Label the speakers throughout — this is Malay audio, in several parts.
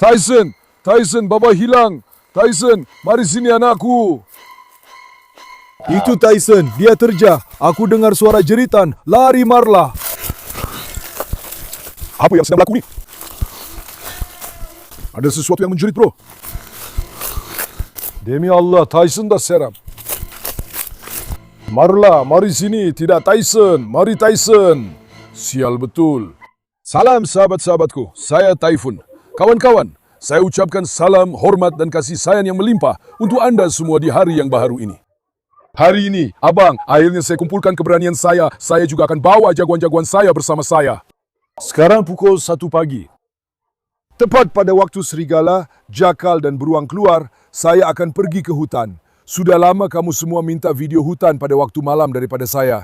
Speaker 1: Tyson! Tyson, Baba hilang! Tyson, mari sini anakku!
Speaker 2: Itu Tyson, dia terjah. Aku dengar suara jeritan. Lari Marla.
Speaker 1: Apa yang sedang berlaku ni? Ada sesuatu yang menjerit, bro. Demi Allah, Tyson dah seram. Marla, mari sini. Tidak Tyson. Mari Tyson. Sial betul. Salam sahabat-sahabatku. Saya Typhoon. Kawan-kawan, saya ucapkan salam, hormat dan kasih sayang yang melimpah untuk anda semua di hari yang baharu ini. Hari ini, abang, akhirnya saya kumpulkan keberanian saya. Saya juga akan bawa jagoan-jagoan saya bersama saya. Sekarang pukul 1 pagi. Tepat pada waktu serigala, jakal dan beruang keluar, saya akan pergi ke hutan. Sudah lama kamu semua minta video hutan pada waktu malam daripada saya.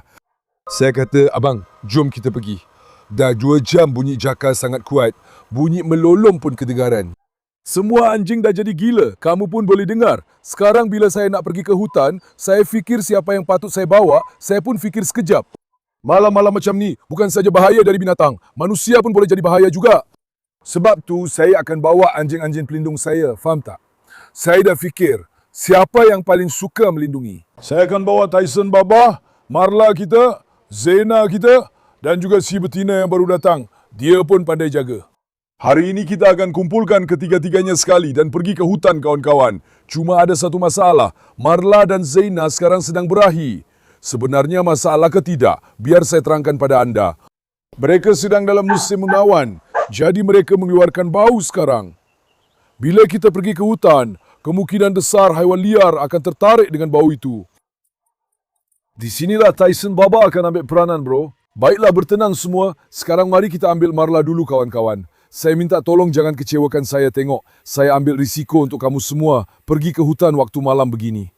Speaker 1: Saya kata, abang, jom kita pergi. Dah 2 jam bunyi jakal sangat kuat. Bunyi melolong pun kedengaran. Semua anjing dah jadi gila. Kamu pun boleh dengar. Sekarang bila saya nak pergi ke hutan, saya fikir siapa yang patut saya bawa, saya pun fikir sekejap. Malam-malam macam ni, bukan saja bahaya dari binatang, manusia pun boleh jadi bahaya juga. Sebab tu, saya akan bawa anjing-anjing pelindung saya, faham tak? Saya dah fikir, siapa yang paling suka melindungi? Saya akan bawa Tyson Baba, Marla kita, Zena kita, dan juga si betina yang baru datang. Dia pun pandai jaga. Hari ini kita akan kumpulkan ketiga-tiganya sekali dan pergi ke hutan, kawan-kawan. Cuma ada satu masalah. Marla dan Zaina sekarang sedang berahi. Sebenarnya masalah ke tidak? Biar saya terangkan pada anda. Mereka sedang dalam musim menawan. Jadi mereka mengeluarkan bau sekarang. Bila kita pergi ke hutan, kemungkinan besar haiwan liar akan tertarik dengan bau itu. Di sinilah Tyson Baba akan ambil peranan, bro. Baiklah, bertenang semua. Sekarang mari kita ambil Marla dulu, kawan-kawan. Saya minta tolong jangan kecewakan saya, tengok. Saya ambil risiko untuk kamu semua pergi ke hutan waktu malam begini.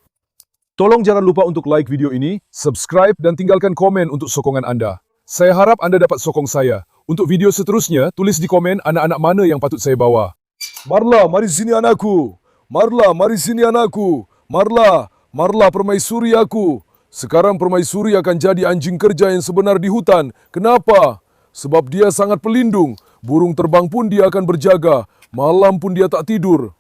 Speaker 1: Tolong jangan lupa untuk like video ini, subscribe dan tinggalkan komen untuk sokongan anda. Saya harap anda dapat sokong saya. Untuk video seterusnya, tulis di komen anak-anak mana yang patut saya bawa. Marla, mari sini anakku. Marla, mari sini anakku. Marla, Marla permaisuri aku. Sekarang permaisuri akan jadi anjing kerja yang sebenar di hutan. Kenapa? Sebab dia sangat pelindung. Burung terbang pun dia akan berjaga. Malam pun dia tak tidur.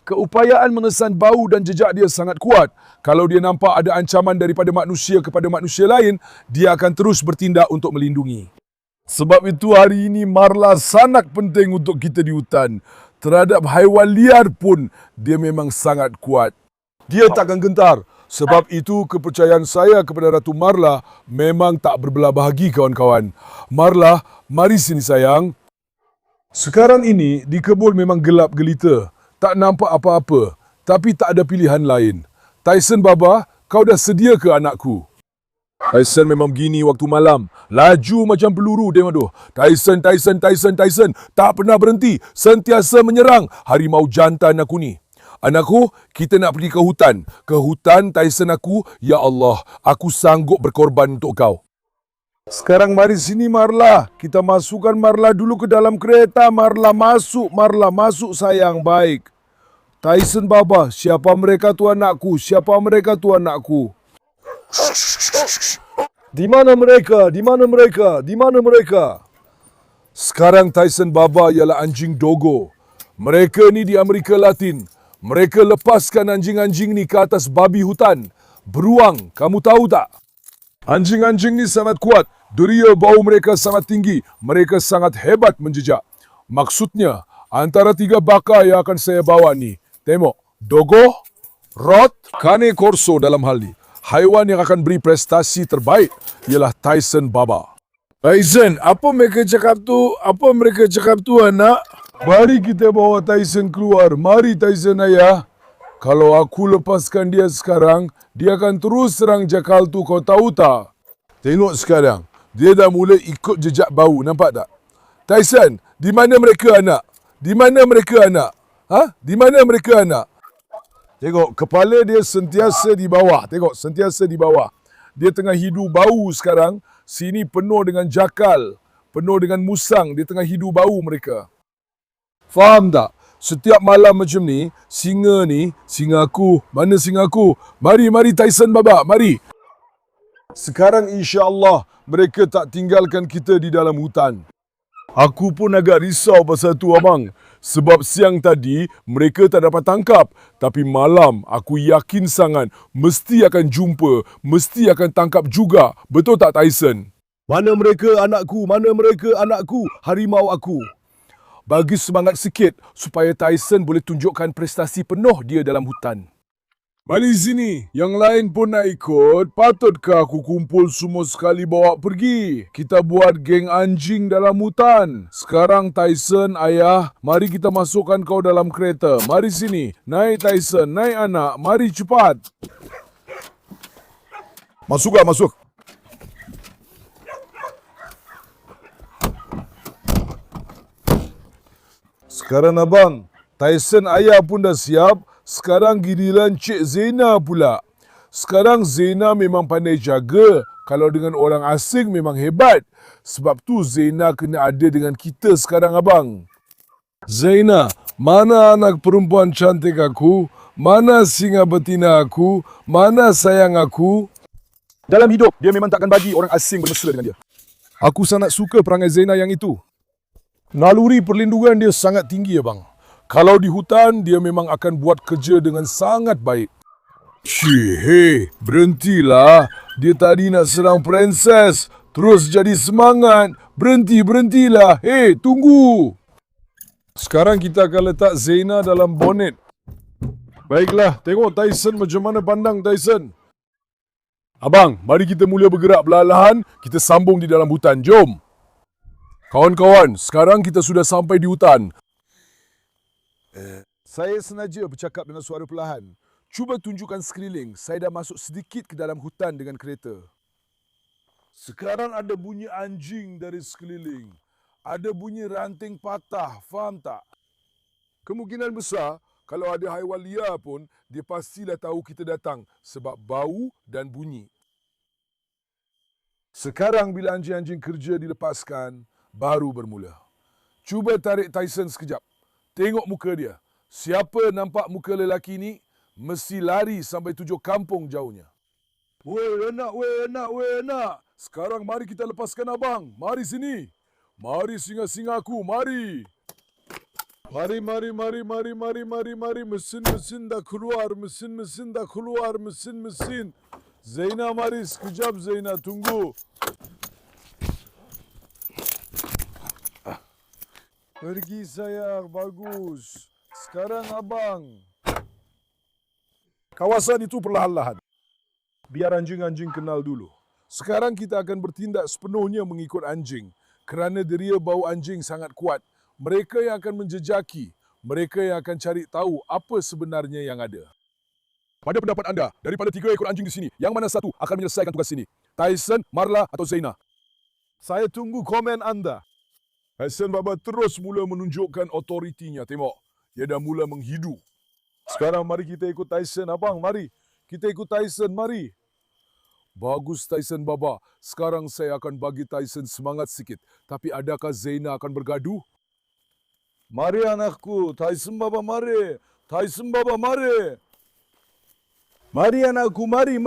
Speaker 1: Keupayaan mengesan bau dan jejak dia sangat kuat. Kalau dia nampak ada ancaman daripada manusia kepada manusia lain, dia akan terus bertindak untuk melindungi. Sebab itu hari ini Marla sangat penting untuk kita di hutan. Terhadap haiwan liar pun dia memang sangat kuat. Dia takkan gentar. Sebab itu kepercayaan saya kepada Ratu Marla memang tak berbelah bahagi, kawan-kawan. Marla, mari sini sayang. Sekarang ini di kebun memang gelap gelita. Tak nampak apa-apa. Tapi tak ada pilihan lain. Tyson Baba, kau dah sedia ke anakku? Tyson memang begini waktu malam. Laju macam peluru, tengok tu. Tyson, Tyson, Tyson, Tyson. Tak pernah berhenti. Sentiasa menyerang. Harimau jantan aku ni. Anakku, kita nak pergi ke hutan. Ke hutan, Tyson aku. Ya Allah, aku sanggup berkorban untuk kau. Sekarang mari sini Marla. Kita masukkan Marla dulu ke dalam kereta. Marla masuk sayang, baik. Tyson Baba, siapa mereka tu anakku? Siapa mereka tu anakku? Di mana mereka? Di mana mereka? Di mana mereka? Sekarang Tyson Baba ialah anjing dogo. Mereka ni di Amerika Latin. Mereka lepaskan anjing-anjing ni ke atas babi hutan. Beruang, kamu tahu tak? Anjing-anjing ni sangat kuat. Deria bau mereka sangat tinggi. Mereka sangat hebat menjejak. Maksudnya, antara 3 bakar yang akan saya bawa ni. Tengok, dogo, rot, cane corso dalam hal ni. Haiwan yang akan beri prestasi terbaik ialah Tyson Baba. Tyson, apa mereka cakap tu? Apa mereka cakap tu, anak? Mari kita bawa Tyson keluar. Mari Tyson ayah. Kalau aku lepaskan dia sekarang, dia akan terus serang jakal tu, kau tahu tak? Tengok sekarang. Dia dah mula ikut jejak bau, nampak tak? Tyson, di mana mereka anak? Di mana mereka anak? Di mana mereka anak? Tengok, kepala dia sentiasa di bawah. Tengok, sentiasa di bawah. Dia tengah hidu bau sekarang. Sini penuh dengan jakal. Penuh dengan musang. Dia tengah hidu bau mereka. Faham tak? Setiap malam macam ni, singa aku. Mana singa aku? Mari Tyson Baba, mari. Sekarang insya-Allah mereka tak tinggalkan kita di dalam hutan. Aku pun agak risau pasal tu abang. Sebab siang tadi mereka tak dapat tangkap. Tapi malam aku yakin sangat mesti akan jumpa, mesti akan tangkap juga. Betul tak Tyson?
Speaker 2: Mana mereka anakku? Mana mereka anakku? Harimau aku.
Speaker 1: Bagi semangat sikit supaya Tyson boleh tunjukkan prestasi penuh dia dalam hutan. Mari sini, yang lain pun nak ikut. Patutkah aku kumpul semua sekali bawa pergi? Kita buat geng anjing dalam hutan. Sekarang Tyson, ayah, mari kita masukkan kau dalam kereta. Mari sini, naik Tyson, naik anak, mari cepat. Masuk. Sekarang abang, Tyson ayah pun dah siap. Sekarang giliran Cik Zena pula. Sekarang Zena memang pandai jaga. Kalau dengan orang asing memang hebat. Sebab tu Zena kena ada dengan kita sekarang abang. Zena, mana anak perempuan cantik aku? Mana singa betina aku? Mana sayang aku? Dalam hidup, dia memang takkan bagi orang asing bermesra dengan dia. Aku sangat suka perangai Zena yang itu. Naluri perlindungan dia sangat tinggi abang. Kalau di hutan, dia memang akan buat kerja dengan sangat baik. Hei, berhentilah. Dia tadi nak serang princess. Terus jadi semangat. Berhentilah. Hei, tunggu. Sekarang kita akan letak Zena dalam bonet. Baiklah, tengok Tyson macam mana pandang Tyson. Abang, mari kita mula bergerak perlahan-lahan. Kita sambung di dalam hutan. Jom. Kawan-kawan, sekarang kita sudah sampai di hutan. Saya sengaja bercakap dengan suara perlahan. Cuba tunjukkan sekeliling. Saya dah masuk sedikit ke dalam hutan dengan kereta. Sekarang ada bunyi anjing dari sekeliling. Ada bunyi ranting patah. Faham tak? Kemungkinan besar, kalau ada haiwan liar pun, dia pastilah tahu kita datang sebab bau dan bunyi. Sekarang bila anjing-anjing kerja dilepaskan, baru bermula. Cuba tarik Tyson sekejap. Tengok muka dia. Siapa nampak muka lelaki ni, mesti lari sampai 7 kampung jauhnya. Weh anak. Sekarang mari kita lepaskan abang. Mari sini. Mari singa-singa aku, mari. Mari. Mesin dah keluar. Mesin. Zaina mari sekejap Zaina, tunggu. Pergi sayang, bagus. Sekarang abang. Kawasan itu perlahan-lahan. Biar anjing-anjing kenal dulu. Sekarang kita akan bertindak sepenuhnya mengikut anjing. Kerana deria bau anjing sangat kuat. Mereka yang akan menjejaki. Mereka yang akan cari tahu apa sebenarnya yang ada. Pada pendapat anda, daripada 3 ekor anjing di sini, yang mana satu akan menyelesaikan tugas ini? Tyson, Marla atau Zaina? Saya tunggu komen anda. Tyson Baba terus mula menunjukkan otoritinya. Tengok, dia dah mula menghidu. Sekarang mari kita ikut Tyson, abang. Mari. Kita ikut Tyson, mari. Bagus Tyson Baba. Sekarang saya akan bagi Tyson semangat sikit. Tapi adakah Zaina akan bergaduh? Mari anakku. Tyson Baba, mari. Tyson Baba, mari. Mari anakku, mari.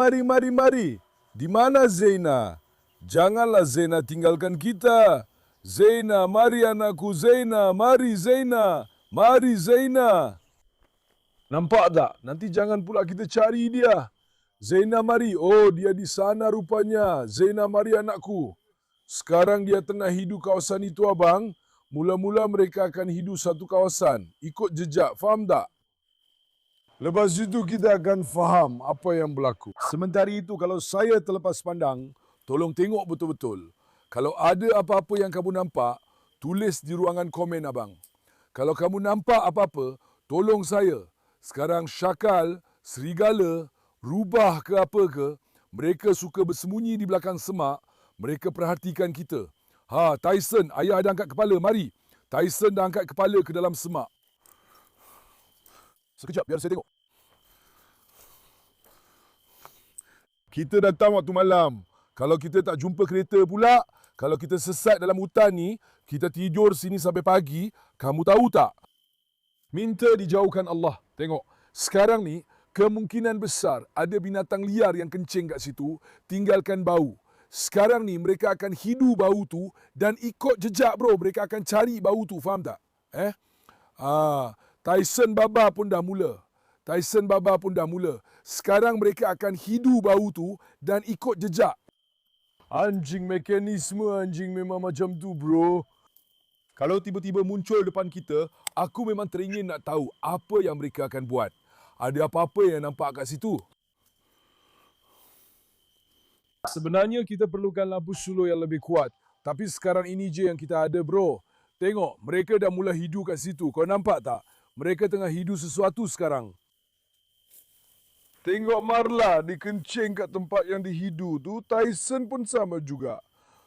Speaker 1: Di mana Zaina? Janganlah Zaina tinggalkan kita. Zaina, mari anakku. Zaina, mari Zaina. Mari Zaina. Nampak tak? Nanti jangan pula kita cari dia. Zaina mari. Oh, dia di sana rupanya. Zaina mari anakku. Sekarang dia tengah hidu kawasan itu abang. Mula-mula mereka akan hidu satu kawasan. Ikut jejak, faham tak? Lepas itu kita akan faham apa yang berlaku. Sementara itu kalau saya terlepas pandang, tolong tengok betul-betul. Kalau ada apa-apa yang kamu nampak, tulis di ruangan komen abang. Kalau kamu nampak apa-apa, tolong saya. Sekarang syakal, serigala, rubah ke apa ke, mereka suka bersembunyi di belakang semak, mereka perhatikan kita. Tyson, ayah ada angkat kepala, mari. Tyson dah angkat kepala ke dalam semak. Sekejap, biar saya tengok. Kita datang waktu malam. Kalau kita tak jumpa kereta pula, kalau kita sesat dalam hutan ni, kita tidur sini sampai pagi, kamu tahu tak? Minta dijauhkan Allah. Tengok, sekarang ni, kemungkinan besar ada binatang liar yang kencing kat situ, tinggalkan bau. Sekarang ni mereka akan hidu bau tu dan ikut jejak bro. Mereka akan cari bau tu, faham tak? Tyson Baba pun dah mula. Sekarang mereka akan hidu bau tu dan ikut jejak. Anjing mekanisme, anjing memang macam tu bro. Kalau tiba-tiba muncul depan kita, aku memang teringin nak tahu apa yang mereka akan buat. Ada apa-apa yang nampak kat situ? Sebenarnya kita perlukan lampu suluh yang lebih kuat. Tapi sekarang ini je yang kita ada bro. Tengok, mereka dah mula hidu kat situ. Kau nampak tak? Mereka tengah hidu sesuatu sekarang. Tengok Marla dikencing kat tempat yang dihidu tu. Tyson pun sama juga.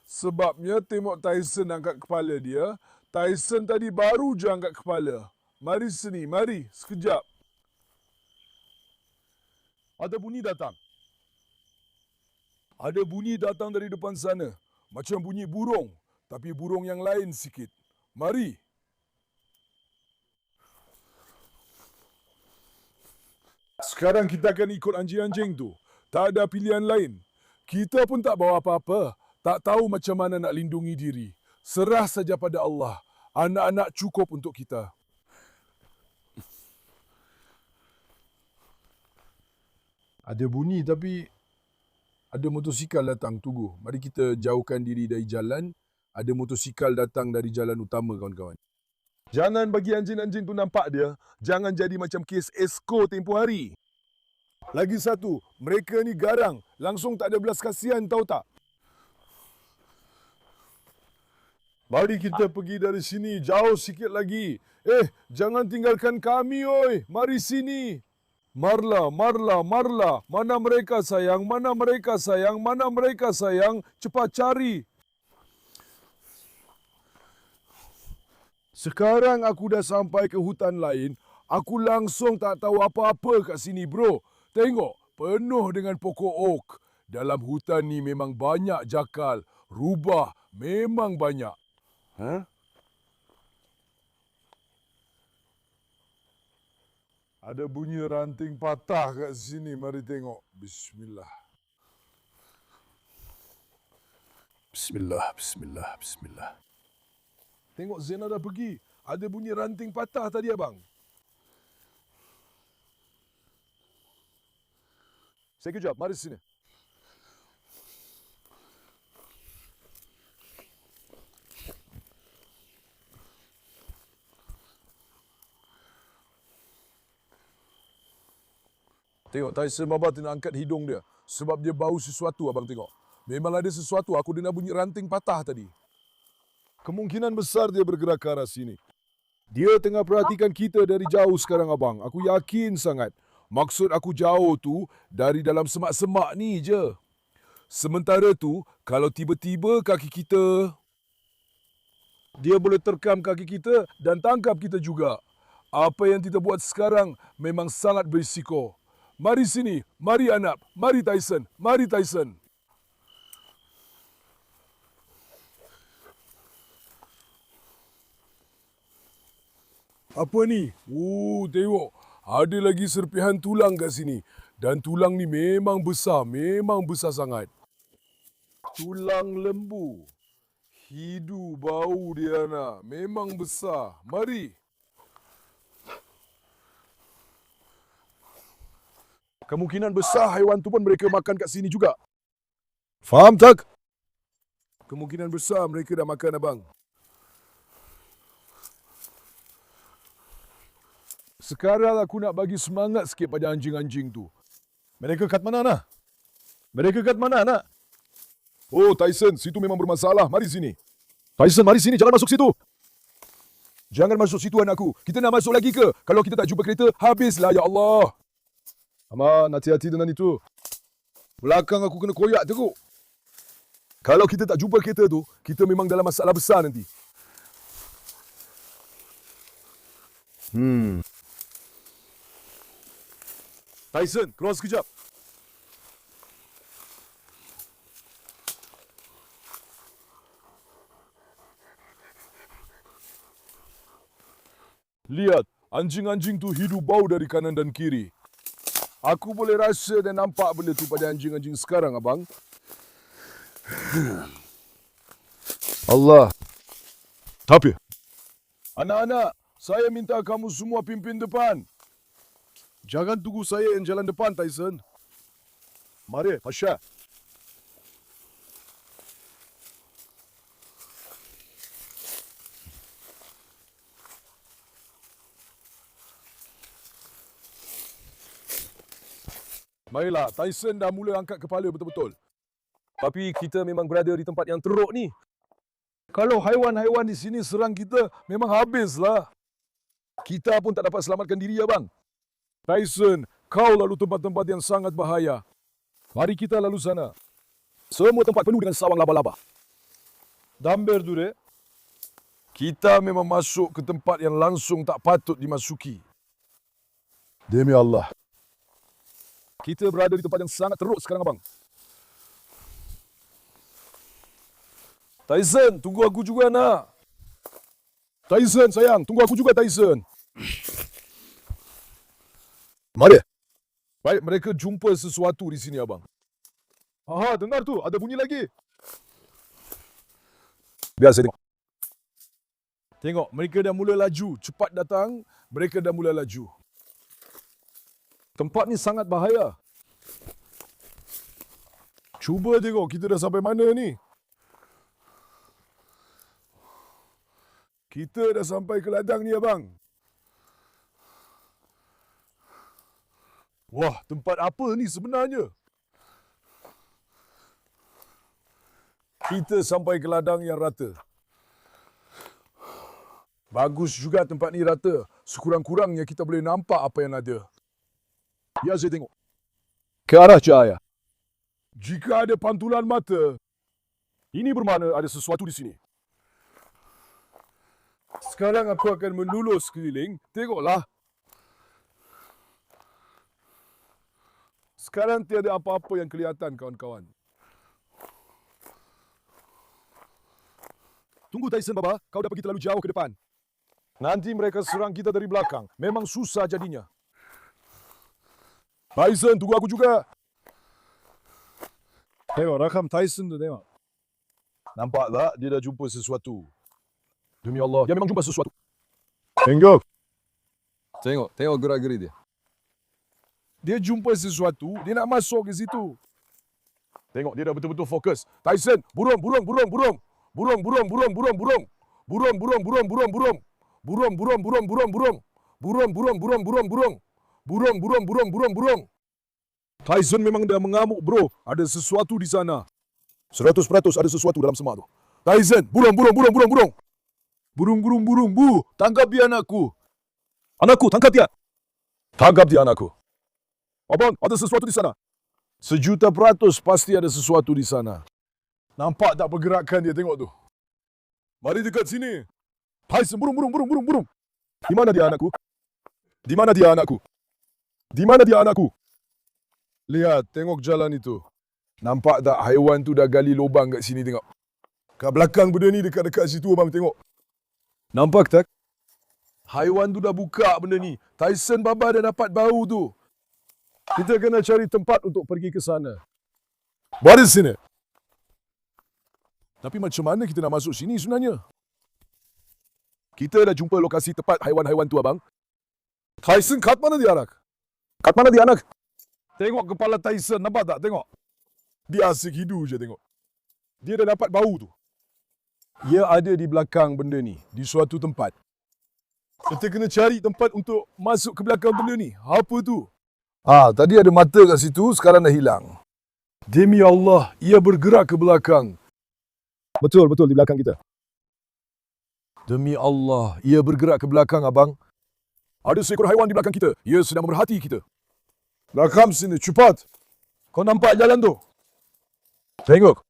Speaker 1: Sebabnya tengok Tyson angkat kepala dia. Tyson tadi baru je angkat kepala. Mari sini, mari. Sekejap. Ada bunyi datang. Ada bunyi datang dari depan sana. Macam bunyi burung. Tapi burung yang lain sikit. Mari. Sekarang kita akan ikut anjing-anjing tu. Tak ada pilihan lain. Kita pun tak bawa apa-apa. Tak tahu macam mana nak lindungi diri. Serah saja pada Allah. Anak-anak cukup untuk kita. Ada bunyi tapi ada motosikal datang. Tunggu. Mari kita jauhkan diri dari jalan. Ada motosikal datang dari jalan utama, kawan-kawan. Jangan bagi anjing-anjing tu nampak dia. Jangan jadi macam kes Esko tempoh hari. Lagi satu, mereka ni garang. Langsung tak ada belas kasihan, tahu tak? Mari kita pergi dari sini, jauh sikit lagi. Jangan tinggalkan kami, oi. Mari sini. Marla. Mana mereka sayang? Mana mereka sayang? Cepat cari. Sekarang aku dah sampai ke hutan lain. Aku langsung tak tahu apa-apa kat sini, bro. Tengok, penuh dengan pokok oak. Dalam hutan ni memang banyak jakal. Rubah memang banyak. Ada bunyi ranting patah kat sini. Mari tengok. Bismillah. Tengok Zena dah pergi. Ada bunyi ranting patah tadi abang. Saya kejap. Mari sini. Tengok Tyson Baba tengah angkat hidung dia. Sebab dia bau sesuatu abang tengok. Memang ada sesuatu. Aku dengar bunyi ranting patah tadi. Kemungkinan besar dia bergerak ke arah sini. Dia tengah perhatikan kita dari jauh sekarang abang. Aku yakin sangat. Maksud aku jauh tu dari dalam semak-semak ni je. Sementara tu, kalau tiba-tiba kaki kita... Dia boleh terkam kaki kita dan tangkap kita juga. Apa yang kita buat sekarang memang sangat berisiko. Mari sini, mari Anap, mari Tyson. Apa ni? Tengok. Ada lagi serpihan tulang kat sini. Dan tulang ni memang besar sangat. Tulang lembu. Hidu bau dia nak. Memang besar. Mari. Kemungkinan besar haiwan tu pun mereka makan kat sini juga. Faham tak? Kemungkinan besar mereka dah makan abang. Sekarang aku nak bagi semangat sikit pada anjing-anjing tu. Mereka kat mana nak? Oh, Tyson, situ memang bermasalah. Mari sini. Tyson, mari sini. Jangan masuk situ. Jangan masuk situ anakku. Kita nak masuk lagi ke? Kalau kita tak jumpa kereta, habislah ya Allah. Aman, hati-hati dengan itu. Belakang aku kena koyak teruk. Kalau kita tak jumpa kereta tu, kita memang dalam masalah besar nanti. Tyson, keluar sekejap. Lihat, anjing-anjing tu hidup bau dari kanan dan kiri. Aku boleh rasa dan nampak benda tu pada anjing-anjing sekarang, abang. Allah.
Speaker 2: Tapi,
Speaker 1: Anak-anak, saya minta kamu semua pimpin depan.
Speaker 2: jangan tunggu saya yang jalan depan, Tyson. Mari, Pasha.
Speaker 1: Marilah, Tyson dah mula angkat kepala betul-betul.
Speaker 3: Tapi kita memang berada di tempat yang teruk ni.
Speaker 1: Kalau haiwan-haiwan di sini serang kita, memang habislah. Kita pun tak dapat selamatkan diri, abang. Tyson, kau lalu tempat-tempat yang sangat bahaya. Mari kita lalu sana. Semua tempat penuh dengan sawang laba-laba. Dan berdure, kita memang masuk ke tempat yang langsung tak patut dimasuki. Demi Allah. Kita berada di tempat yang sangat teruk sekarang, abang. Tyson, tunggu aku juga, nak. Tyson, sayang, tunggu aku juga, Tyson.
Speaker 2: Mari.
Speaker 1: Baik, mereka jumpa sesuatu di sini, abang. Aha, dengar tu, ada bunyi lagi. Biar saya tengok. Tengok, mereka dah mula laju. Cepat datang, mereka dah mula laju. Tempat ni sangat bahaya. Cuba tengok, kita dah sampai mana ni. Kita dah sampai ke ladang ni, abang. Wah, tempat apa ni sebenarnya? Kita sampai ke ladang yang rata. Bagus juga tempat ni rata. Sekurang-kurangnya kita boleh nampak apa yang ada. Ya, saya tengok.
Speaker 2: Ke arah cahaya.
Speaker 1: Jika ada pantulan mata, ini bermakna ada sesuatu di sini. Sekarang aku akan melulus keliling. Tengoklah. Sekarang tiada apa-apa yang kelihatan, kawan-kawan. Tunggu, Tyson, Baba. Kau dah pergi terlalu jauh ke depan. Nanti mereka serang kita dari belakang. Memang susah jadinya. Tyson, tunggu aku juga. Tengok, rakam Tyson tu, tengok. Nampak tak? Dia dah jumpa sesuatu. Demi Allah, dia memang jumpa sesuatu.
Speaker 2: Tengok.
Speaker 3: Tengok gerak-geri dia.
Speaker 1: Dia jumpa sesuatu, dia nak masuk ke situ. Tengok, dia dah betul-betul fokus. Tyson, burung. Burung. Tyson memang dah mengamuk, bro. Ada sesuatu di sana. 100% ada sesuatu dalam semak tu. Tyson, burung. Burung, bu. Tangkap dia, anakku. Anakku, tangkap dia. Tangkap dia, anakku. Abang, ada sesuatu di sana. 1,000,000% pasti ada sesuatu di sana. Nampak tak pergerakan dia, tengok tu. Mari dekat sini. Tyson, burung. Di mana dia, anakku? Di mana dia, anakku? Lihat, tengok jalan itu. Nampak tak haiwan tu dah gali lubang kat sini, tengok. Kat belakang benda ni, dekat situ, abang tengok. Nampak tak? Haiwan tu dah buka benda ni. Tyson, Baba dah dapat bau tu. Kita kena cari tempat untuk pergi ke sana. Mari sini. Tapi macam mana kita nak masuk sini sebenarnya? Kita dah jumpa lokasi tempat haiwan-haiwan tu, abang. Tyson, kat mana dia, anak? Tengok kepala Tyson, nampak tak? Tengok. Dia asyik hidu je, tengok. Dia dah dapat bau tu. Ia ada di belakang benda ni, di suatu tempat. Kita kena cari tempat untuk masuk ke belakang benda ni. Apa tu? Tadi ada mata kat situ, sekarang dah hilang. Demi Allah, ia bergerak ke belakang. Betul, di belakang kita. Demi Allah, ia bergerak ke belakang, abang. Ada seekor haiwan di belakang kita. Ia sedang memerhati kita. Rakam sini, cepat. Kau nampak jalan tu? Tengok.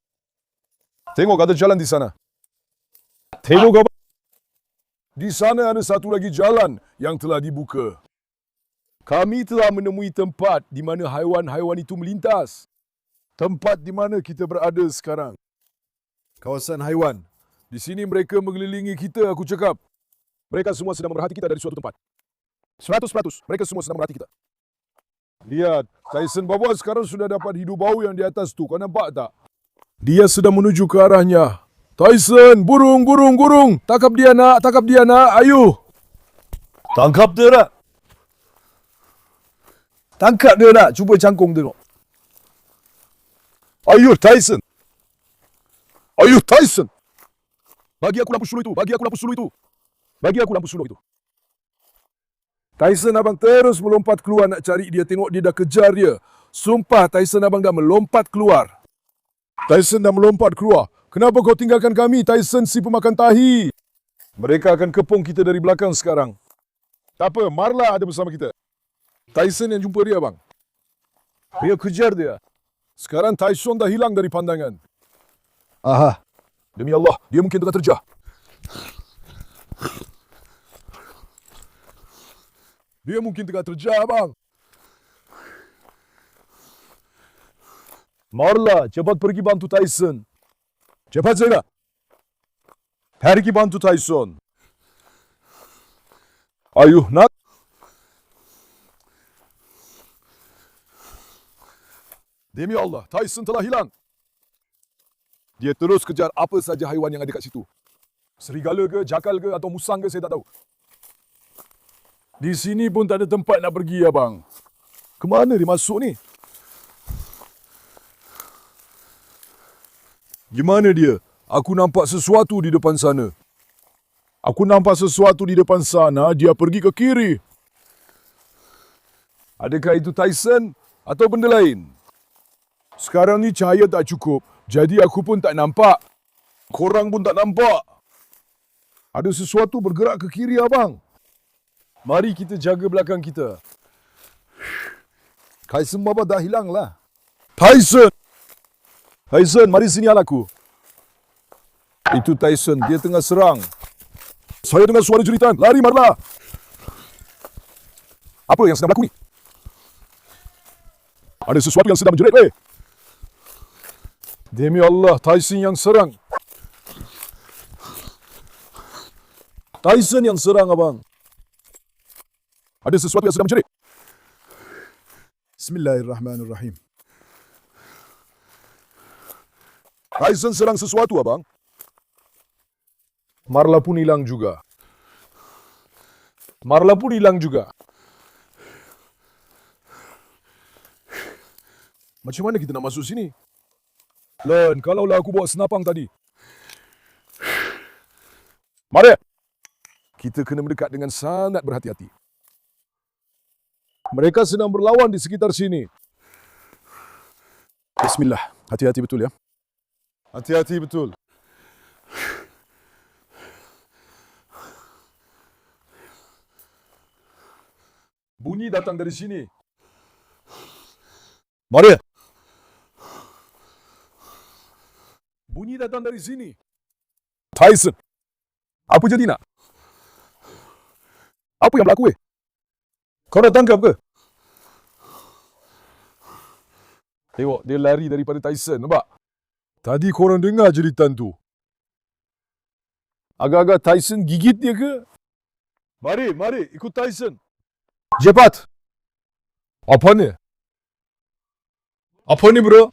Speaker 1: Tengok, ada jalan di sana. Tengok, abang. Di sana ada satu lagi jalan yang telah dibuka. Kami telah menemui tempat di mana haiwan-haiwan itu melintas. Tempat di mana kita berada sekarang. Kawasan haiwan. Di sini mereka mengelilingi kita, aku cakap. Mereka semua sedang memerhati kita dari suatu tempat. 100%. Mereka semua sedang memerhati kita. Lihat, Tyson, Baba sekarang sudah dapat hidu bau yang di atas tu. Kau nampak tak? Dia sedang menuju ke arahnya. Tyson, burung, burung, burung. Tangkap dia nak, tangkap dia nak. Ayo.
Speaker 2: Tangkap dia nak. Tangkap dia nak. Cuba cangkung tengok.
Speaker 1: Ayo Tyson. Ayo Tyson. Bagi aku lampu suluh itu. Bagi aku lampu suluh itu. Bagi aku lampu suluh itu. Tyson abang terus melompat keluar nak cari dia. Tengok dia dah kejar dia. Sumpah Tyson abang dah melompat keluar. Tyson dah melompat keluar. Kenapa kau tinggalkan kami, Tyson si pemakan tahi? Mereka akan kepung kita dari belakang sekarang. Tak apa, Marla ada bersama kita. Tyson yang jumpa dia, bang. Dia kejar dia. Sekarang Tyson dah hilang dari pandangan.
Speaker 2: Aha.
Speaker 1: Demi Allah, dia mungkin tengah terjah. Dia mungkin tengah terjah, bang. Marla, cepat pergi bantu Tyson. Cepat Zaina. Pergi bantu Tyson. Ayuh, nak. Demi Allah, Tyson telah hilang. Dia terus kejar apa saja haiwan yang ada kat situ. Serigala ke, jakal ke atau musang ke, saya tak tahu. Di sini pun tak ada tempat nak pergi, abang. Kemana dia masuk ni? Gimana dia? Aku nampak sesuatu di depan sana. Aku nampak sesuatu di depan sana, dia pergi ke kiri. Adakah itu Tyson atau benda lain? Sekarang ni cahaya tak cukup, jadi aku pun tak nampak. Korang pun tak nampak. Ada sesuatu bergerak ke kiri, abang. Mari kita jaga belakang kita. Tyson baba dah hilang lah. Tyson! Tyson, mari sini aku. Itu Tyson, dia tengah serang. Saya dengar suara jeritan. Lari, Marla. Apa yang sedang berlaku ni? Ada sesuatu yang sedang menjerit, weh. Demi Allah, Tyson yang serang. Tyson yang serang, abang. Ada sesuatu yang sedang menjerit. Bismillahirrahmanirrahim. Tyson serang sesuatu, abang. Marla pun hilang juga. Marla pun hilang juga. Macam mana kita nak masuk sini? Len, kalaulah aku bawa senapang tadi. Mari. Kita kena mendekat dengan sangat berhati-hati. Mereka sedang berlawan di sekitar sini. Bismillah. Hati-hati betul ya. Hati-hati betul. Bunyi datang dari sini. Mari. Bunyi datang dari sini. Tyson. Apa jadi nak? Apa yang berlaku, Kau dah tangkap ke? Tengok, dia lari daripada Tyson. Nampak? Tadi korang dengar jeritan tu. Agak-agak Tyson gigit dia ke? Mari, mari, ikut Tyson. Cepat. Apa ni? Apa ni, bro?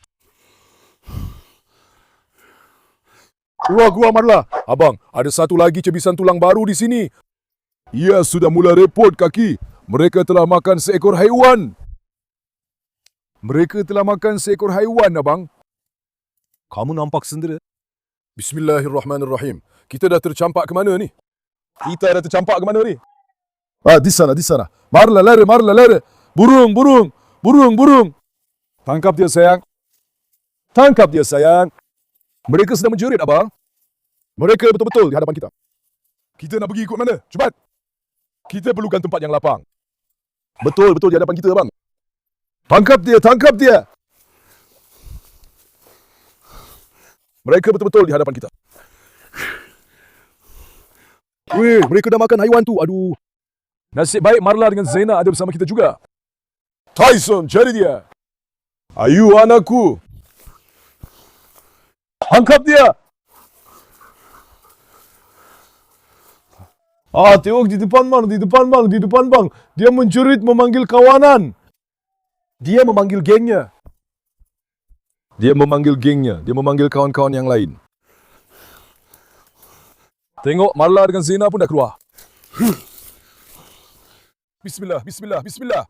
Speaker 1: Keluar, Marla. Abang, ada satu lagi cebisan tulang baru di sini. Ia sudah mula repot kaki. Mereka telah makan seekor haiwan. Mereka telah makan seekor haiwan, abang. Kamu nampak sendiri. Bismillahirrahmanirrahim. Kita dah tercampak ke mana ni? Kita dah tercampak ke mana ni? Di sana, di sana. Marla, lari, Marla, lari. Burung, burung. Burung, burung. Tangkap dia, sayang. Tangkap dia, sayang. Mereka sedang menjerit, abang. Mereka betul-betul di hadapan kita. Kita nak pergi ikut mana? Cepat. Kita perlukan tempat yang lapang. Betul-betul di hadapan kita, abang. Tangkap dia, tangkap dia. Mereka betul-betul di hadapan kita. Weh, mereka dah makan haiwan tu. Aduh. Nasib baik Marla dengan Zaina ada bersama kita juga. Tyson, cari dia. Ayu anakku. Tangkap dia. Tengok di depan bang, di depan bang, di depan bang. Dia menjerit memanggil kawanan. Dia memanggil gengnya. Dia memanggil gengnya, dia memanggil kawan-kawan yang lain. Tengok Marla dengan Zena pun dah keluar. Bismillah, bismillah, bismillah.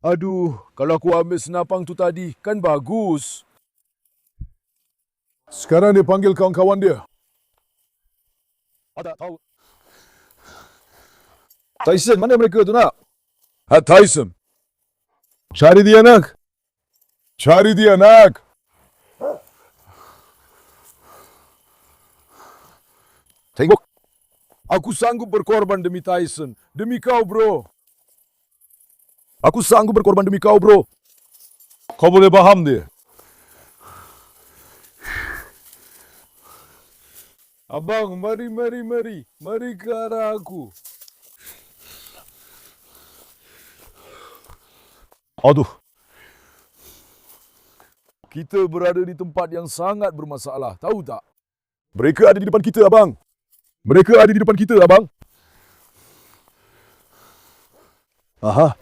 Speaker 1: Aduh, kalau aku ambil senapang tu tadi, kan bagus. Sekarang dia panggil kawan-kawan dia. Ada tahu. Tyson, mana mereka tu nak? Tyson. Cari dia nak. Cari dia nak. Tengok. Aku sanggup berkorban demi Tyson. Demi kau, bro. Aku sanggup berkorban demi kau, bro. Kau boleh faham dia. Abang, mari. Mari ke arah aku. Aduh. Kita berada di tempat yang sangat bermasalah. Tahu tak? Mereka ada di depan kita, abang. Mereka ada di depan kita, abang. Aha,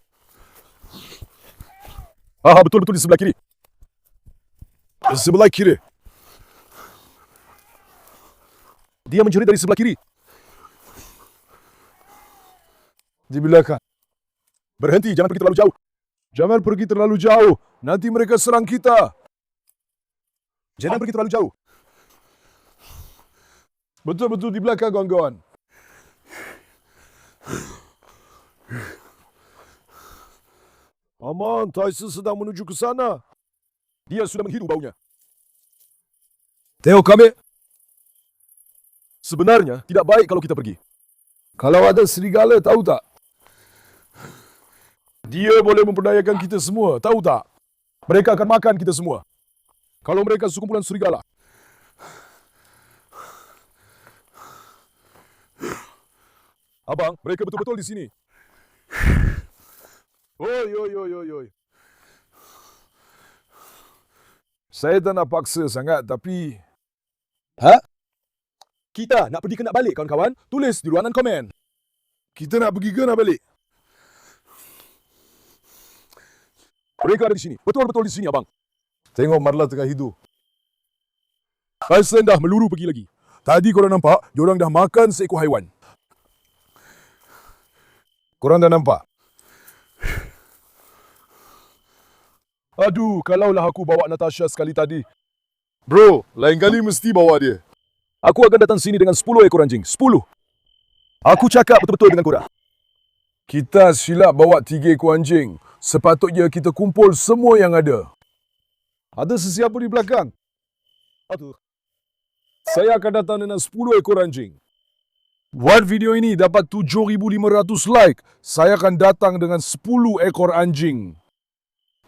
Speaker 1: betul di sebelah kiri. Di sebelah kiri. Dia mencuri dari sebelah kiri. Di belakang. Berhenti, jangan pergi terlalu jauh. Jangan pergi terlalu jauh. Nanti mereka serang kita. Jangan pergi terlalu jauh. Betul-betul di belakang, kawan-kawan. Aman, Tyson sedang menuju ke sana. Dia sudah menghidu baunya. Tengok kami. Sebenarnya tidak baik kalau kita pergi. Kalau ada serigala, tahu tak? Dia boleh memperdayakan kita semua, tahu tak? Mereka akan makan kita semua. Kalau mereka sekumpulan serigala. Abang, mereka betul-betul di sini. Oi. Saya tak nak paksa sangat, tapi... Kita nak pergi ke nak balik, kawan-kawan? Tulis di ruangan komen. Kita nak pergi ke nak balik? Mereka ada di sini. Betul-betul di sini, abang. Tengok Marla tengah hidup. Tyson dah meluru pergi lagi. Tadi korang nampak, diorang dah makan seekor haiwan. Korang dah nampak? Aduh, kalaulah aku bawa Natasha sekali tadi. Bro, lain kali mesti bawa dia. Aku akan datang sini dengan 10 ekor anjing. 10. Aku cakap betul-betul dengan korang. Kita silap bawa 3 ekor anjing. Sepatutnya kita kumpul semua yang ada. Ada sesiapa di belakang? Aduh. Saya akan datang dengan 10 ekor anjing. Buat video ini dapat 7,500 like. Saya akan datang dengan 10 ekor anjing.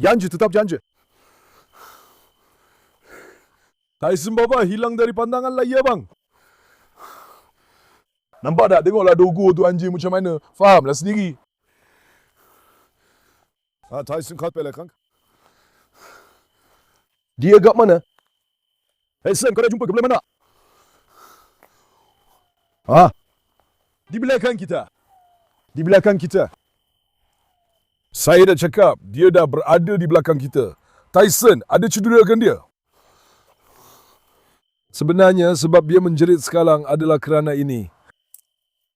Speaker 1: Janji, tetap janji. Tyson Baba hilang dari pandangan lagi, abang. Nampak tak? Tengoklah logo tu anjing macam mana. Fahamlah sendiri. Tyson kat belakang. Dia kat mana? Tyson, kau dah jumpa ke belah mana? Di belakang kita. Di belakang kita. Saya dah cakap, dia dah berada di belakang kita. Tyson, ada cederakan dia? Sebenarnya sebab dia menjerit sekarang adalah kerana ini.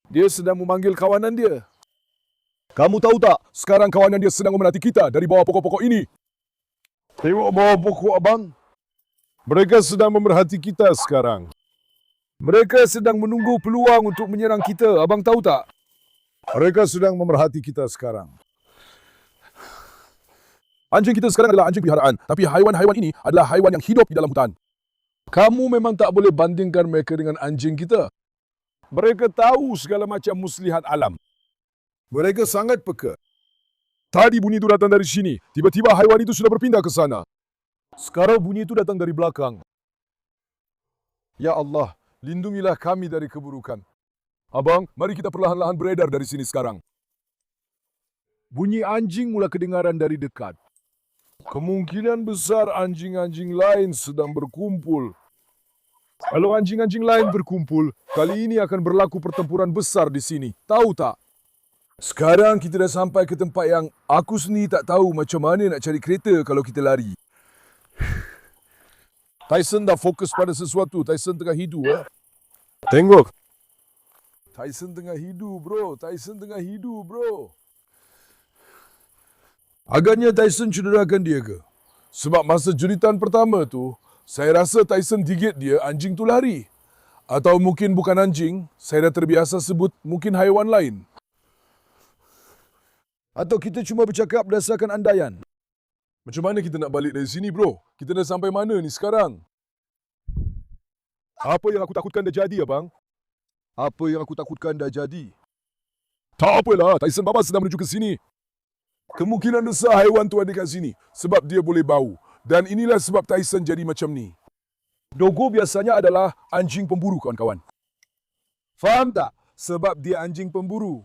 Speaker 1: Dia sedang memanggil kawanan dia. Kamu tahu tak, sekarang kawanan dia sedang memenati kita dari bawah pokok-pokok ini. Tengok bawah pokok, abang. Mereka sedang memerhati kita sekarang. Mereka sedang menunggu peluang untuk menyerang kita. Abang tahu tak? Mereka sedang memerhati kita sekarang. Anjing kita sekarang adalah anjing peliharaan. Tapi haiwan-haiwan ini adalah haiwan yang hidup di dalam hutan. Kamu memang tak boleh bandingkan mereka dengan anjing kita. Mereka tahu segala macam muslihat alam. Mereka sangat peka. Tadi bunyi itu datang dari sini. Tiba-tiba haiwan itu sudah berpindah ke sana. Sekarang bunyi itu datang dari belakang. Ya Allah, lindungilah kami dari keburukan. Abang, mari kita perlahan-lahan beredar dari sini sekarang. Bunyi anjing mula kedengaran dari dekat. Kemungkinan besar anjing-anjing lain sedang berkumpul. Kalau anjing-anjing lain berkumpul, kali ini akan berlaku pertempuran besar di sini. Tahu tak? Sekarang kita dah sampai ke tempat yang aku sendiri tak tahu macam mana nak cari kereta kalau kita lari. Tyson dah fokus pada sesuatu. Tyson tengah hidu.
Speaker 3: Tengok.
Speaker 1: Tyson tengah hidu, bro. Tyson tengah hidu, bro. Agaknya Tyson cederakan dia ke? Sebab masa jeritan pertama tu, saya rasa Tyson gigit dia, anjing tu lari. Atau mungkin bukan anjing, saya dah terbiasa sebut mungkin haiwan lain. Atau kita cuma bercakap berdasarkan andaian. Macam mana kita nak balik dari sini, bro? Kita dah sampai mana ni sekarang?
Speaker 2: Apa yang aku takutkan dah jadi, abang? Apa yang aku takutkan dah jadi?
Speaker 1: Tak apalah, Tyson Baba sedang menuju ke sini. Kemungkinan besar haiwan tu ada kat sini sebab dia boleh bau. Dan inilah sebab Tyson jadi macam ni. Dogo biasanya adalah anjing pemburu, kawan-kawan. Faham tak? Sebab dia anjing pemburu.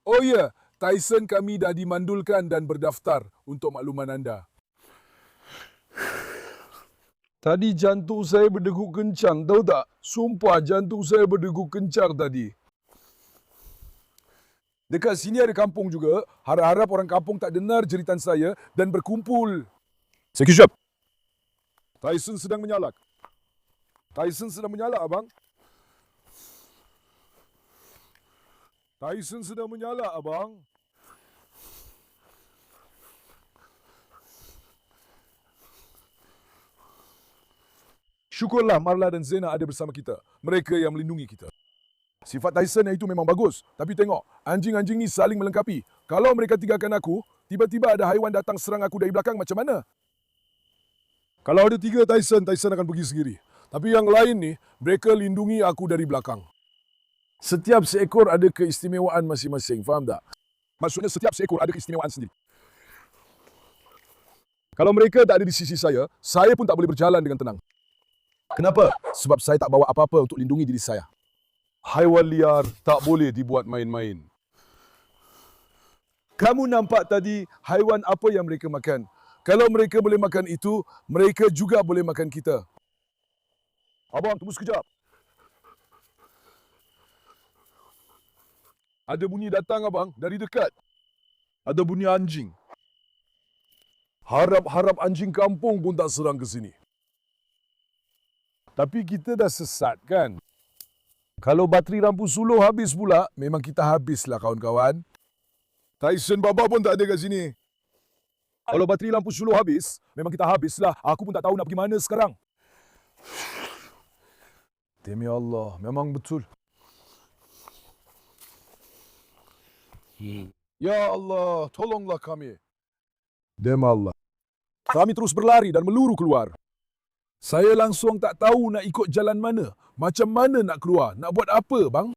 Speaker 1: Oh ya, Tyson kami dah dimandulkan dan berdaftar untuk makluman anda. Tadi jantung saya berdegup kencang, tahu tak? Sumpah jantung saya berdegup kencang tadi. Dekat sini ada kampung juga. Harap-harap orang kampung tak dengar jeritan saya dan berkumpul.
Speaker 2: Sekejap.
Speaker 1: Tyson sedang menyalak. Tyson sedang menyalak, abang. Tyson sedang menyalak, abang. Syukurlah Marla dan Zena ada bersama kita. Mereka yang melindungi kita. Sifat Tyson yang itu memang bagus. Tapi tengok, anjing-anjing ni saling melengkapi. Kalau mereka tinggalkan aku, tiba-tiba ada haiwan datang serang aku dari belakang, macam mana? Kalau ada 3 Tyson, Tyson akan pergi sendiri. Tapi yang lain ni, mereka lindungi aku dari belakang. Setiap seekor ada keistimewaan masing-masing, faham tak? Maksudnya setiap seekor ada keistimewaan sendiri. Kalau mereka tak ada di sisi saya pun tak boleh berjalan dengan tenang. Kenapa? Sebab saya tak bawa apa-apa untuk lindungi diri saya. Haiwan liar tak boleh dibuat main-main. Kamu nampak tadi haiwan apa yang mereka makan? Kalau mereka boleh makan itu, mereka juga boleh makan kita. Abang, tunggu sekejap. Ada bunyi datang, abang, dari dekat. Ada bunyi anjing. Harap-harap anjing kampung pun tak serang ke sini. Tapi kita dah sesat, kan? Kalau bateri lampu suluh habis pula, memang kita habislah, kawan-kawan. Tyson Baba pun tak ada kat sini. Kalau bateri lampu suluh habis, memang kita habislah. Aku pun tak tahu nak pergi mana sekarang. Demi Allah, memang betul. Ya Allah, tolonglah kami. Demi Allah. Kami terus berlari dan meluru keluar. Saya langsung tak tahu nak ikut jalan mana. Macam mana nak keluar? Nak buat apa, bang?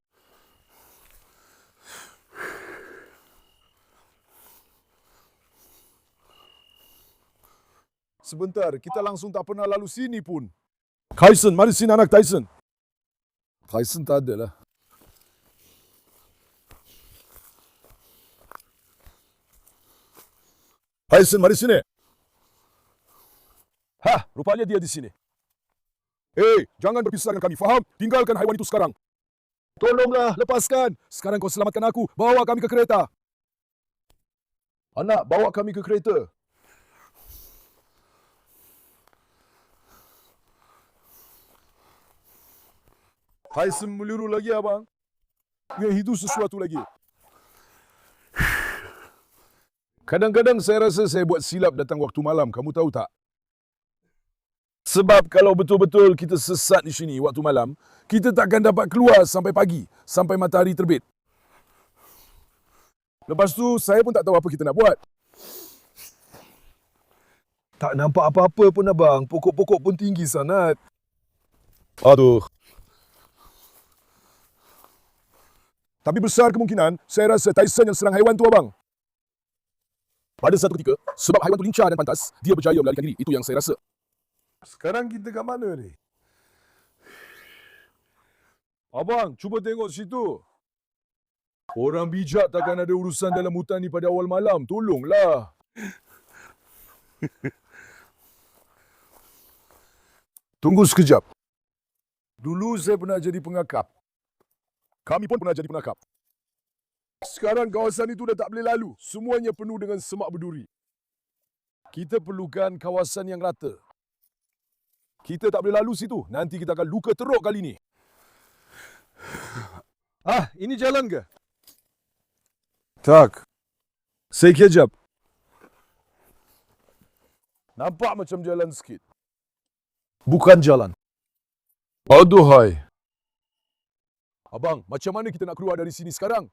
Speaker 1: Sebentar, kita langsung tak pernah lalu sini pun. Tyson, mari sini anak Tyson. Tyson tak ada lah. Tyson, mari sini. Hah, rupanya dia di sini. Jangan berpisah dengan kami, faham? Tinggalkan haiwan itu sekarang. Tolonglah, lepaskan. Sekarang kau selamatkan aku. Bawa kami ke kereta. Anak, bawa kami ke kereta. Tyson meliru lagi, abang. Yang itu sesuatu lagi. Kadang-kadang saya rasa saya buat silap datang waktu malam. Kamu tahu tak? Sebab kalau betul-betul kita sesat di sini waktu malam, kita takkan dapat keluar sampai pagi, sampai matahari terbit. Lepas tu, saya pun tak tahu apa kita nak buat. Tak nampak apa-apa pun, abang. Pokok-pokok pun tinggi sangat. Aduh. Tapi besar kemungkinan, saya rasa Tyson yang serang haiwan tu, abang. Pada satu ketika, sebab haiwan tu lincah dan pantas, dia berjaya melarikan diri. Itu yang saya rasa. Sekarang kita kat mana ni? Abang, cuba tengok situ. Orang bijak takkan ada urusan dalam hutan ni pada awal malam. Tolonglah. Tunggu sekejap. Dulu saya pernah jadi pengakap. Kami pun pernah jadi pengakap. Sekarang kawasan itu dah tak boleh lalu. Semuanya penuh dengan semak berduri. Kita perlukan kawasan yang rata. Kita tak boleh lalu situ. Nanti kita akan luka teruk kali ni.
Speaker 2: Ini jalan ke?
Speaker 1: Tak. Saya kejap. Nampak macam jalan sikit.
Speaker 2: Bukan jalan.
Speaker 1: Aduhai. Abang, macam mana kita nak keluar dari sini sekarang?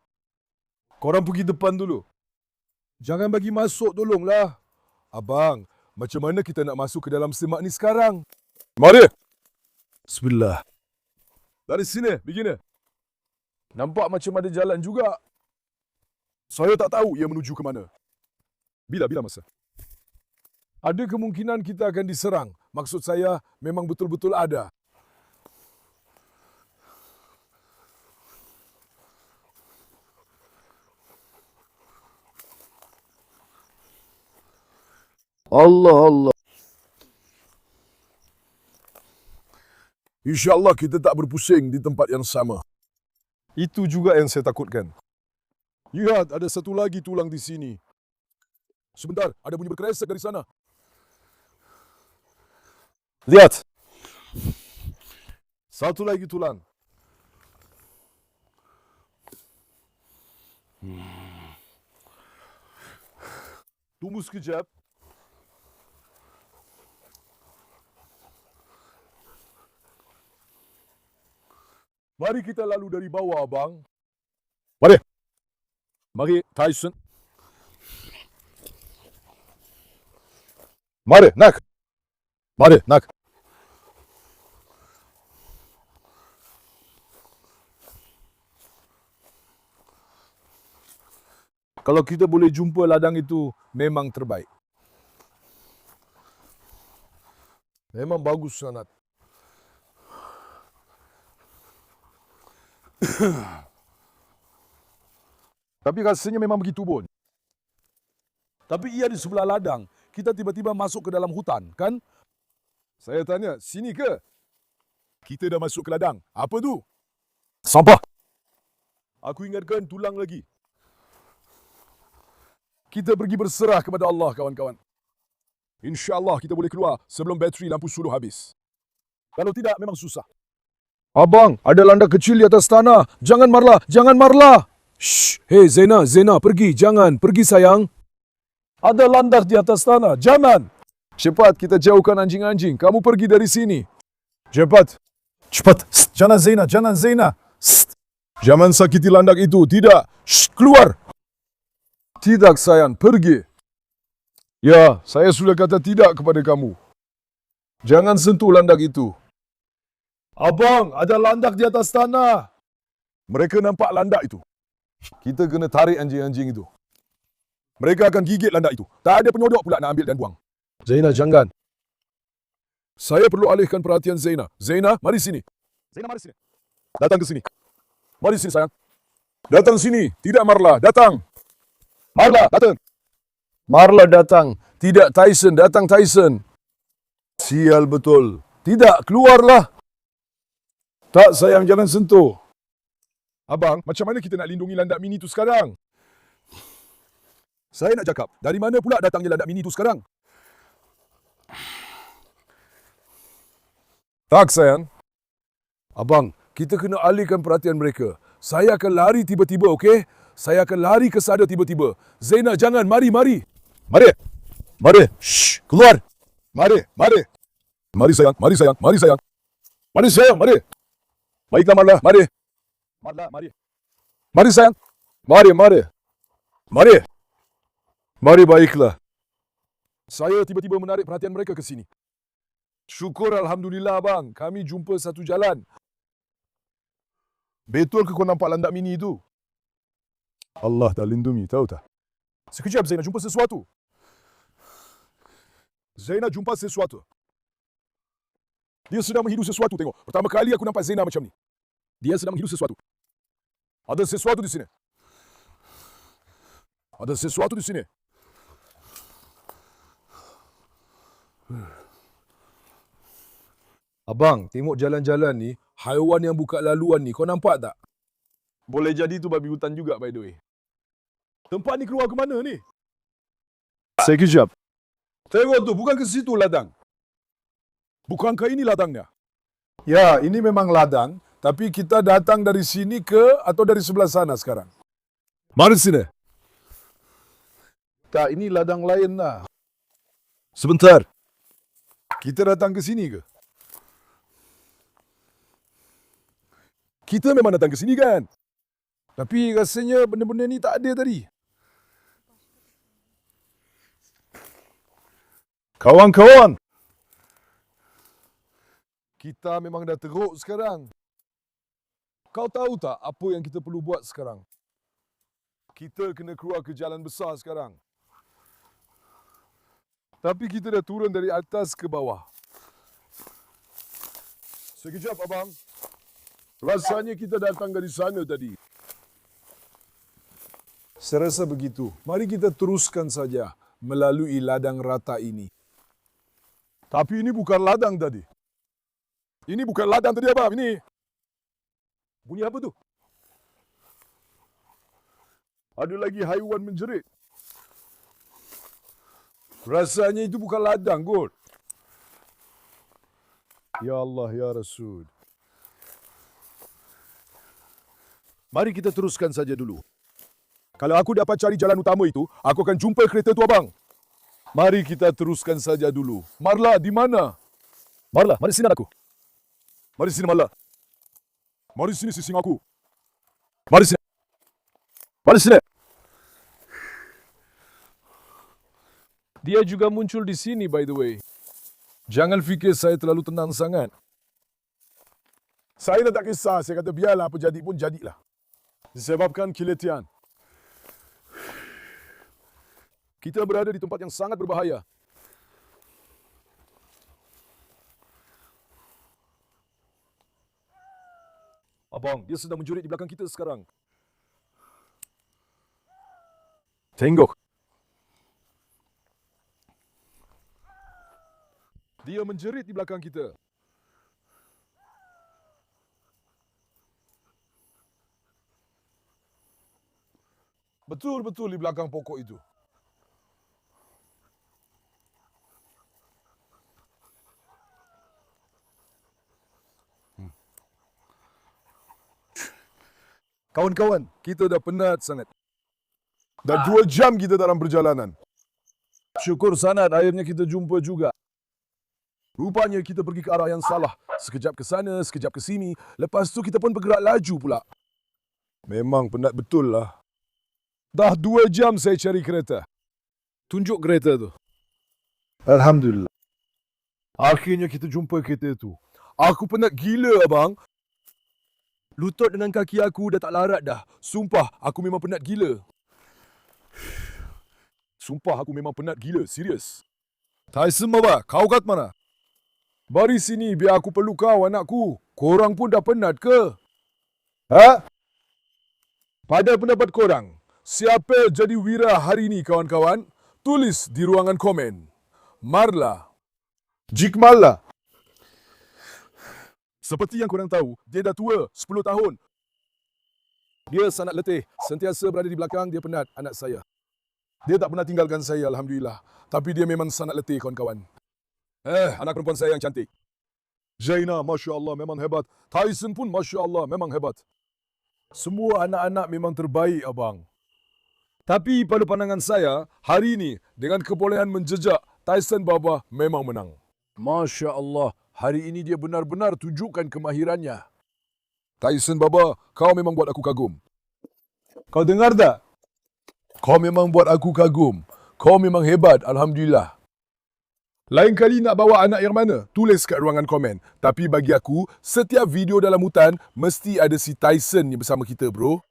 Speaker 2: Korang pergi depan dulu.
Speaker 1: Jangan bagi masuk, tolonglah. Abang, macam mana kita nak masuk ke dalam semak ni sekarang? Mari.
Speaker 2: Bismillah.
Speaker 1: Dari sini, begini. Nampak macam ada jalan juga. Saya tak tahu ia menuju ke mana. Bila masa? Ada kemungkinan kita akan diserang. Maksud saya, memang betul-betul ada. Allah. InsyaAllah kita tak berpusing di tempat yang sama. Itu juga yang saya takutkan. Lihat, ada satu lagi tulang di sini. Sebentar, ada bunyi berkeresek dari sana. Lihat. Satu lagi tulang. Tunggu sekejap. Mari kita lalu dari bawah, abang. Mari. Mari, Tyson. Mari, nak. Mari, nak. Kalau kita boleh jumpa ladang itu, memang terbaik. Memang bagus sangat. Tapi rasanya memang begitu pun. Tapi ia di sebelah ladang. Kita tiba-tiba masuk ke dalam hutan, kan? Saya tanya, sini ke? Kita dah masuk ke ladang. Apa tu? Sampah. Aku ingatkan tulang lagi. Kita pergi berserah kepada Allah, kawan-kawan. InsyaAllah kita boleh keluar sebelum bateri lampu suruh habis. Kalau tidak, memang susah. Abang, ada landak kecil di atas tanah. Jangan marlah, jangan marlah. Shh, hei Zena, pergi, jangan, pergi sayang. Ada landak di atas tanah, jangan. Cepat, kita jauhkan anjing-anjing. Kamu pergi dari sini. Cepat. Jangan Zena. Jangan sakiti landak itu, tidak. Shh, keluar. Tidak sayang, pergi. Ya, saya sudah kata tidak kepada kamu. Jangan sentuh landak itu. Abang, ada landak di atas tanah. Mereka nampak landak itu. Kita kena tarik anjing-anjing itu. Mereka akan gigit landak itu. Tak ada penyodok pula nak ambil dan buang. Zaina, jangan. Saya perlu alihkan perhatian Zaina. Zaina, mari sini. Zaina, mari sini. Datang ke sini. Mari sini, sayang. Datang sini. Tidak Marla, datang. Marla, datang. Marla datang. Tidak Tyson, datang Tyson. Sial betul. Tidak, keluarlah. Tak sayang, jangan sentuh. Abang, macam mana kita nak lindungi landak mini itu sekarang? Saya nak cakap, dari mana pula datangnya landak mini itu sekarang? Tak sayang. Abang, kita kena alihkan perhatian mereka. Saya akan lari tiba-tiba, okey? Saya akan lari ke sana tiba-tiba. Zaina, jangan, mari. Mari. Shh, keluar. Mari. Mari sayang. Baiklah Marla, mari. Mari sayang. Mari baiklah. Saya tiba-tiba menarik perhatian mereka ke sini. Syukur Alhamdulillah abang, kami jumpa satu jalan. Betul ke kau nampak landak mini itu? Allah dah lindungi, tahu tak? Sekejap Zaina jumpa sesuatu. Dia sedang menghidu sesuatu, tengok. Pertama kali aku nampak Zaina macam ni. Dia sedang menghidu sesuatu. Ada sesuatu di sini. Abang, tengok jalan-jalan ni, haiwan yang buka laluan ni, kau nampak tak? Boleh jadi tu babi hutan juga by the way. Tempat ni keluar ke mana ni?
Speaker 2: Sekejap.
Speaker 1: Tengok tu, bukan ke situ ladang. Bukankah ini ladangnya? Ya, ini memang ladang. Tapi kita datang dari sini ke atau dari sebelah sana sekarang? Mari sini. Tak, ini ladang lain lah. Sebentar. Kita datang ke sini ke? Kita memang datang ke sini kan? Tapi rasanya benda-benda ni tak ada tadi. Kawan-kawan. Kita memang dah teruk sekarang. Kau tahu tak apa yang kita perlu buat sekarang? Kita kena keluar ke jalan besar sekarang. Tapi kita dah turun dari atas ke bawah. Sekejap, abang. Rasanya kita datang dari sana tadi. Saya rasa begitu. Mari kita teruskan saja melalui ladang rata ini. Tapi ini bukan ladang tadi. Ini bukan ladang tadi, abang. Ini. Bunyi apa tu? Ada lagi haiwan menjerit. Rasanya itu bukan ladang, kot. Ya Allah, ya Rasul. Mari kita teruskan saja dulu. Kalau aku dapat cari jalan utama itu, aku akan jumpa kereta tu, abang. Mari kita teruskan saja dulu. Marla, di mana? Marla, mari sini aku. Mari sini, Marla. Mari sini, sising aku. Mari sini. Mari sini. Dia juga muncul di sini, by the way. Jangan fikir saya terlalu tenang sangat. Saya tak kisah. Saya kata biarlah apa jadi pun jadilah. Disebabkan kiletian. Kita berada di tempat yang sangat berbahaya. Abang, dia sedang menjerit di belakang kita sekarang. Tengok. Dia menjerit di belakang kita. Betul-betul di belakang pokok itu. Kawan-kawan, kita dah penat sangat. Dah 2 jam kita dalam perjalanan. Syukur sangat akhirnya kita jumpa juga. Rupanya kita pergi ke arah yang salah. Sekejap ke sana, sekejap ke sini. Lepas tu kita pun bergerak laju pula. Memang penat betul lah. Dah 2 jam saya cari kereta. Tunjuk kereta tu. Alhamdulillah. Akhirnya kita jumpa kereta tu. Aku penat gila, abang. Lutut dengan kaki aku dah tak larat dah. Sumpah, aku memang penat gila. Sumpah, aku memang penat gila. Serius. Tyson, Baba, kau kat mana? Mari sini biar aku peluk kau, anakku. Korang pun dah penat ke? Ha? Pada pendapat korang, siapa jadi wira hari ini, kawan-kawan? Tulis di ruangan komen. Marla. Jikmala. Seperti yang korang tahu, dia dah tua, 10 tahun. Dia sangat letih, sentiasa berada di belakang, dia penat, anak saya. Dia tak pernah tinggalkan saya, Alhamdulillah. Tapi dia memang sangat letih, kawan-kawan. Anak perempuan saya yang cantik. Zaina, Masya Allah, memang hebat. Tyson pun, Masya Allah, memang hebat. Semua anak-anak memang terbaik, abang. Tapi pada pandangan saya, hari ini, dengan kebolehan menjejak, Tyson Baba memang menang. Masya Allah, hari ini dia benar-benar tunjukkan kemahirannya. Tyson Baba, kau memang buat aku kagum. Kau dengar tak? Kau memang buat aku kagum. Kau memang hebat, Alhamdulillah. Lain kali nak bawa anak yang mana? Tulis kat ruangan komen. Tapi bagi aku, setiap video dalam hutan, mesti ada si Tyson ni bersama kita, bro.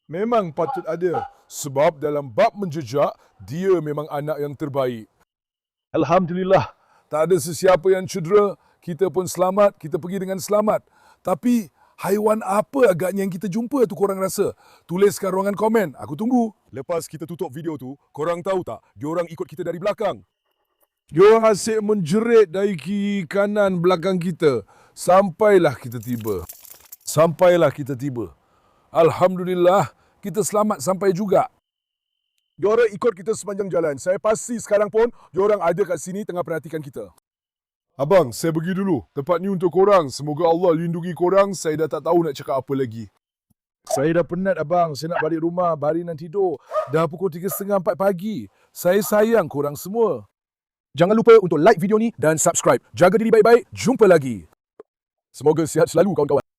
Speaker 1: Memang patut ada. Sebab dalam bab menjejak, dia memang anak yang terbaik. Alhamdulillah. Tak ada sesiapa yang cedera. Kita pun selamat. Kita pergi dengan selamat. Tapi, haiwan apa agaknya yang kita jumpa tu korang rasa? Tulis kat ruangan komen. Aku tunggu. Lepas kita tutup video tu, korang tahu tak? Diorang ikut kita dari belakang. Diorang asyik menjerit dari kiri kanan belakang kita. Sampailah kita tiba. Alhamdulillah, kita selamat sampai juga. Diorang ikut kita sepanjang jalan. Saya pasti sekarang pun diorang ada kat sini tengah perhatikan kita. Abang, saya pergi dulu. Tempat ni untuk korang. Semoga Allah lindungi korang. Saya dah tak tahu nak cakap apa lagi. Saya dah penat abang. Saya nak balik rumah. Baring dan tidur. Dah pukul 3.30 4 pagi. Saya sayang korang semua. Jangan lupa untuk like video ni dan subscribe. Jaga diri baik-baik. Jumpa lagi. Semoga sihat selalu kawan-kawan.